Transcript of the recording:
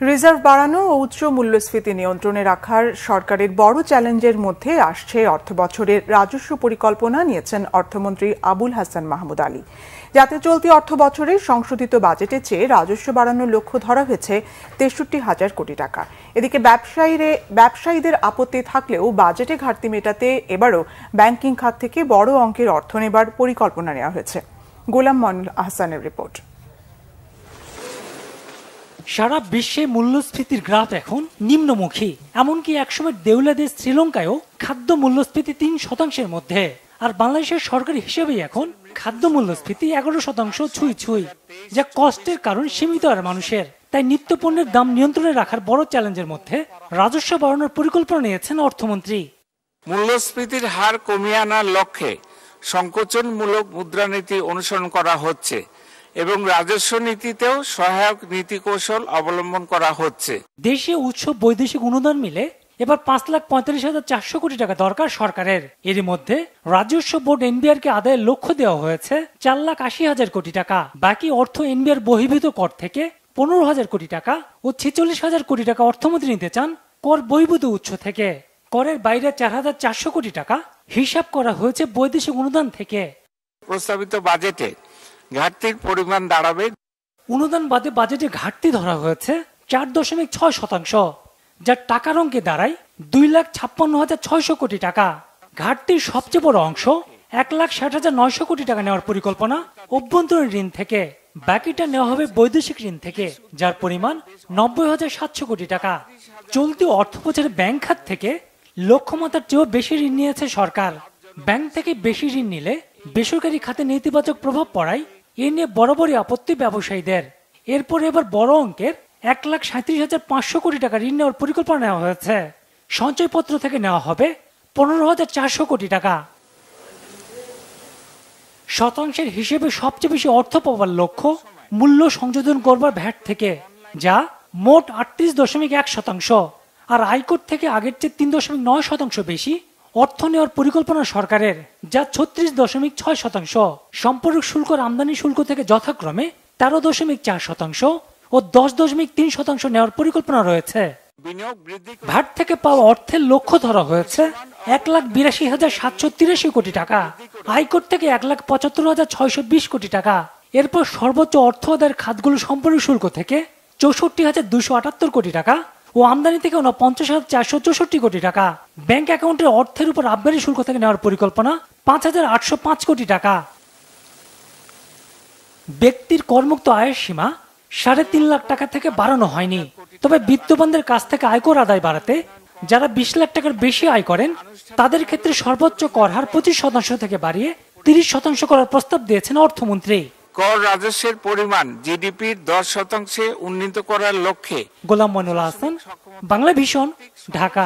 Reserve বাড়ানো ও উচ্চ মূল্যস্ফীতি নিয়ন্ত্রণে রাখার সরকারের বড় চ্যালেঞ্জের মধ্যে আসছে অর্থবছরের রাজস্ব পরিকল্পনা নিয়েছেন অর্থমন্ত্রী আবুল হাসান মাহমুদ আলী। যাতে চলতি অর্থবছরের সংশোধিত বাজেটের চেয়ে রাজস্ব বাড়ানোর লক্ষ্য ধরা হয়েছে 63,000 কোটি টাকা। এদিকে ব্যবসায়ীদের আপত্তি থাকলেও বাজেটে ঘাটতি মেটাতে এবারও ব্যাংকিং খাত থেকে বড় অঙ্কের অর্থ নেবার পরিকল্পনা নেওয়া হয়েছে। গোলাম মনিরুল আহসানের রিপোর্ট। সারা বিশ্বে মূল্যস্ফীতির গ্রাফ এখন নিম্নমুখী। এমনকি একসময় দেউলে দেশ শ্রীলঙ্কায়ও খাদ্য মূল্যস্ফীতি 3% মধ্যে, আর বাংলাদেশের সরকারি হিসেবেই এখন খাদ্য মূল্যস্ফীতি 11% ছুঁই, যা কষ্টের কারণ সীমিত আর মানুষের। তাই নিত্য পণ্যের দাম নিয়ন্ত্রণে রাখার বড় চ্যালেঞ্জের মধ্যে রাজস্ব বাড়ানোর পরিকল্পনা নিয়েছেন অর্থমন্ত্রী। মূল্যস্ফীতির হার কমিয়ে আনার লক্ষ্যে সংকোচনমূলক মুদ্রানীতি অনুসরণ করা হচ্ছে এবং রাজস্ব নীতিতেও সহায়ক নীতি কৌশল অবলম্বন করা হচ্ছে। দেশীয় উৎস বৈদেশিক অনুদান মিলে এবার 5,45,400 কোটি টাকা দরকার সরকারের। এর মধ্যে রাজস্ব বোর্ড এনবিআর কে আদায়ের লক্ষ্য দেওয়া হয়েছে 4,80,000 কোটি টাকা। বাকি অর্থ এনবিআর বহির্ভূত কর থেকে 15,000 কোটি টাকা ও 46,000 কোটি টাকা অর্থমন্ত্রী নিতে চান কর বহির্ভূত উৎস থেকে। করের বাইরে 4,400 কোটি টাকা হিসাব করা হয়েছে বৈদেশিক অনুদান থেকে। প্রস্তাবিত বাজেটে ঘাটতির পরিমাণ দাঁড়াবে। অনুদান বাদে বাজেটে ঘাটতি ধরা হয়েছে 4.6%, যার টাকার অঙ্কে দাঁড়ায় 2,56,600 কোটি টাকা। ঘাটতির সবচেয়ে বড় অংশ 1,60,900 কোটি টাকা নেওয়ার পরিকল্পনা অভ্যন্তরীণ ঋণ থেকে। বাকিটা নেওয়া হবে বৈদেশিক ঋণ থেকে, যার পরিমাণ 90,700 কোটি টাকা। চলতি অর্থবছরে ব্যাংক খাত থেকে লক্ষ্যমাত্রার চেয়েও বেশি ঋণ নিয়েছে সরকার। ব্যাংক থেকে বেশি ঋণ নিলে বেসরকারি খাতে নেতিবাচক প্রভাব পড়ায় এ নিয়ে বরাবরই আপত্তি ব্যবসায়ীদের। এরপর এবার বড় অঙ্কের 1,37,500 কোটি টাকা ঋণ নেওয়ার পরিকল্পনা নেওয়া হয়েছে। সঞ্চয়পত্র থেকে নেওয়া হবে 15,400 কোটি টাকা। শতাংশের হিসেবে সবচেয়ে বেশি অর্থ পাওয়ার লক্ষ্য মূল্য সংযোজন করবার ভ্যাট থেকে, যা মোট 38.1%, আর আয়কর থেকে আগের চেয়ে 3.9% বেশি অর্থ নেওয়ার পরিকল্পনা সরকারের, যা 36.6%। সম্পর্ক শুল্ক আমদানি শুল্ক থেকে যথাক্রমে 13.4% ও 10.3% নেওয়ার পরিকল্পনা রয়েছে। ভ্যাট থেকে পাওয়া অর্থের লক্ষ্য ধরা হয়েছে 1,82,783 কোটি টাকা, আয়কর থেকে 1,75,620 কোটি টাকা। এরপর সর্বোচ্চ অর্থ আদায়ের খাতগুলো সম্পর্ক শুল্ক থেকে 64,278 কোটি টাকা ও আমদানি থেকে 49,464 কোটি টাকা। ব্যাংক অ্যাকাউন্টের অর্থের উপর আবগারি শুল্ক থেকে নেওয়ার পরিকল্পনা 5,805 কোটি টাকা। ব্যক্তির করমুক্ত আয়ের সীমা 3.5 লাখ টাকা থেকে বাড়ানো হয়নি, তবে বিত্তবানদের কাছ থেকে আয়কর আদায় বাড়াতে যারা 20 লাখ টাকার বেশি আয় করেন তাদের ক্ষেত্রে সর্বোচ্চ কর হার 25% থেকে বাড়িয়ে 30% করার প্রস্তাব দিয়েছেন অর্থমন্ত্রী। কর রাজস্বের পরিমাণ জিডিপির 10% উন্নীত করার লক্ষ্যে। গোলাম মনিরুল আহসান, বাংলা ভিশন, ঢাকা।